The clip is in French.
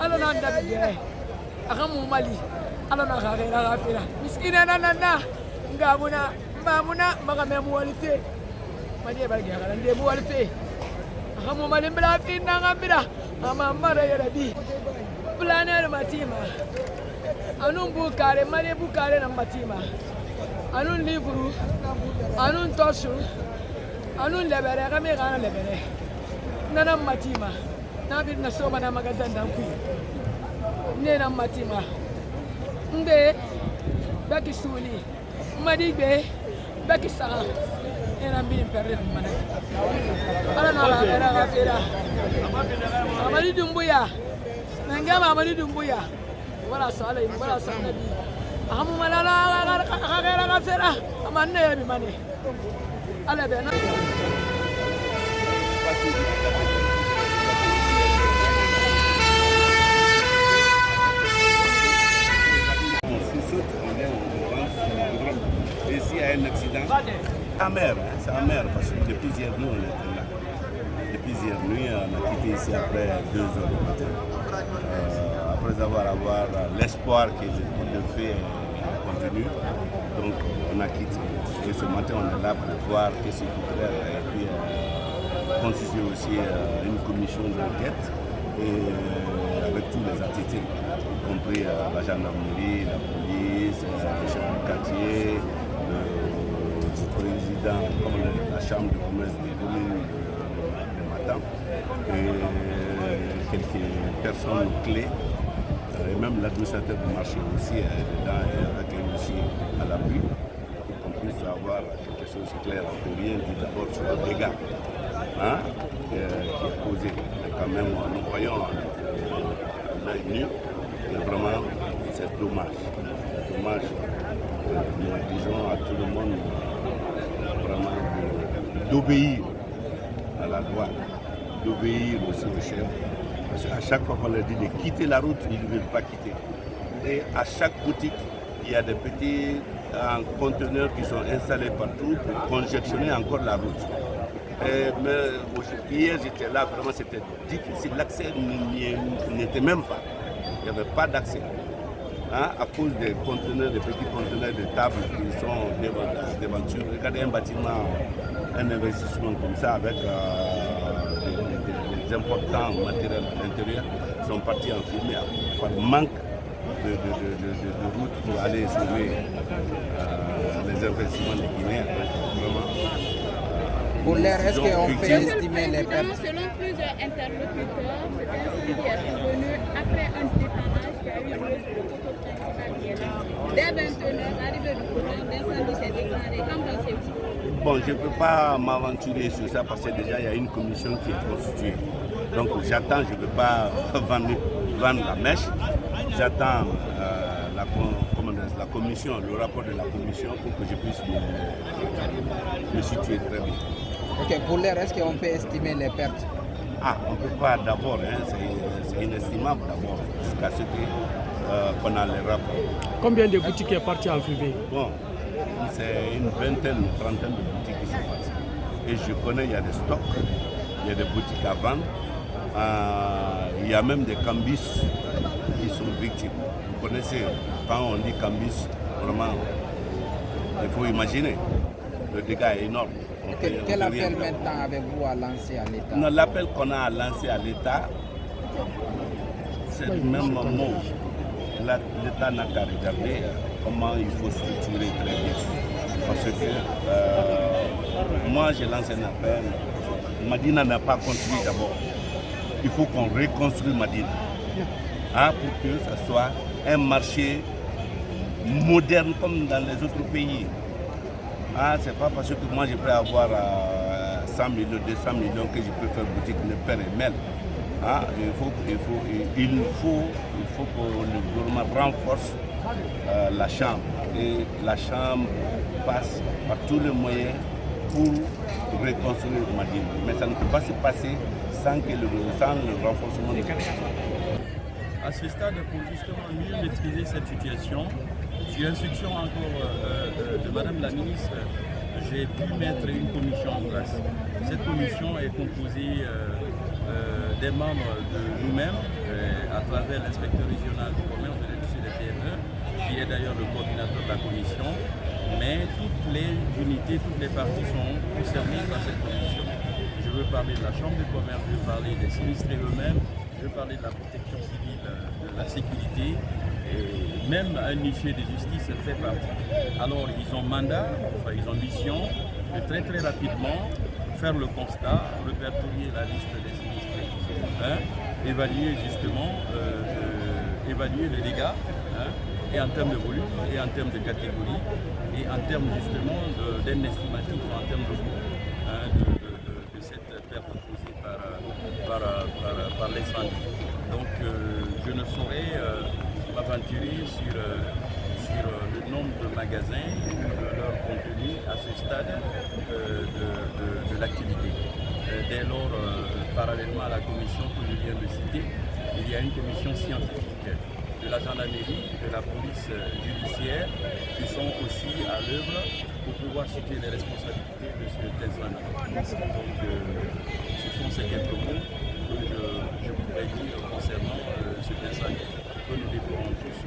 ala na ndabi ge aka mu mali ala na khagera gafira miskina na ngabuna mamuna magame mu walite madiye barge aka nde mu walite aka mu mali bla fi na ngambira ama mara ya rabi planer matima anun bukare mari bukare na matima anun livru anun tosu anun lebere kami kana lebere nana matima na bi na soma na magazin dan ku ne na matima nde baki suli madigbe baki sa ena bi perde mana ala na la era gafira amali dumbuya nanga amali dumbuya wala sala wala sala bi amu malala gafira gafira amanne bi mane ala be na Et s'il y a un accident, c'est amer, parce que depuis hier nuit on était là. Depuis hier nuit on a quitté ici après 2 heures du matin. Après avoir l'espoir que le fait continue, donc on a quitté. Et ce matin on est là pour voir qu'est-ce qu'il faut faire et puis constituer aussi une commission d'enquête avec tous les entités, y compris la gendarmerie, la police, le chef du quartier, le président, comme la chambre de commerce des communes de Matam, et quelques personnes clés, et même l'administrateur du marché aussi est dedans et avec un aussi à l'appui, pour qu'on puisse avoir quelque chose de clair. On ne peut rien dire d'abord sur le dégât qui est causé. Mais quand même, nous voyons l'œil nu, mais vraiment, c'est dommage. C'est dommage. Nous disons à tout le monde vraiment d'obéir à la loi, d'obéir aussi au chef. Parce qu'à chaque fois qu'on leur dit de quitter la route, ils ne veulent pas quitter. Et à chaque boutique, il y a des petits conteneurs qui sont installés partout pour congestionner encore la route. Mais hier j'étais là, vraiment c'était difficile, l'accès n'était même pas. Il n'y avait pas d'accès. À cause des conteneurs, des petits conteneurs de table qui sont devantures. Regardez un bâtiment, un investissement comme ça avec des importants matériels à l'intérieur sont partis en fumée par manque de route pour aller sauver les investissements des Guinéens. Pour l'air, est-ce qu'on peut estimer les pertes? Selon plusieurs interlocuteurs, cet incendie est survenu après un dépannage qui a eu lieu sur le poteau principal qui est là. Dès 21h, arrivé du courant, l'incendie s'est déclaré. Qu'en pensez-vous? Bon, je ne peux pas m'aventurer sur ça parce que déjà il y a une commission qui est constituée. Donc j'attends, je ne peux pas vendre la mèche. J'attends la commission, le rapport de la commission pour que je puisse me situer très bien. Ok, pour l'air, est-ce qu'on peut estimer les pertes? On ne peut pas d'abord, c'est inestimable d'abord, jusqu'à ce qu'on a les rapports. Combien de boutiques est parti en fumée? Bon, c'est une vingtaine, une trentaine de boutiques qui sont parties. Et je connais, il y a des stocks, il y a des boutiques à vendre, il y a même des cambis qui sont victimes. Vous connaissez, quand on dit cambis, vraiment, il faut imaginer, le dégât est énorme. Quel appel maintenant avez-vous à lancer à l'État? L'appel qu'on a à lancer à l'État, c'est le même mot. L'État n'a qu'à regarder comment il faut structurer très bien. Parce que moi, j'ai lancé un appel. Madina n'a pas construit d'abord. Il faut qu'on reconstruise Madina. Pour que ce soit un marché moderne comme dans les autres pays. C'est pas parce que moi je peux avoir 100 millions, 200 millions que je peux faire boutique ne père et mère. Il faut que le gouvernement renforce la chambre. Et la chambre passe par tous les moyens pour reconstruire Madina. Mais ça ne peut pas se passer sans le renforcement de la chambre. À ce stade, pour justement mieux maîtriser cette situation, sur instruction encore de Madame la ministre, j'ai pu mettre une commission en place. Cette commission est composée des membres de nous-mêmes, à travers l'inspecteur régional du commerce de l'industrie des PME, qui est d'ailleurs le coordinateur de la commission, mais toutes les unités, toutes les parties sont concernées par cette commission. Je veux parler de la chambre de commerce, je veux parler des sinistrés eux-mêmes, je veux parler de la protection civile, de la sécurité, et même un huissier de justice fait partie. Alors ils ont mandat, enfin ils ont mission de très rapidement faire le constat, répertorier la liste des sinistrés, évaluer justement, évaluer les dégâts, et en termes de volume, et en termes de catégorie, et en termes justement d'un estimatif, en termes de coût de cette perte causée par l'incendie. Donc je ne saurais m'aventurer sur le nombre de magasins, leur contenu à ce stade de l'activité. Dès lors, parallèlement à la commission que je viens de citer, il y a une commission scientifique de la gendarmerie, de la police judiciaire, qui sont aussi à l'œuvre pour pouvoir citer les responsabilités de cet incendie. Donc, ce sont ces quelques mots que je voudrais dire concernant cet incendie que nous déplorons tous.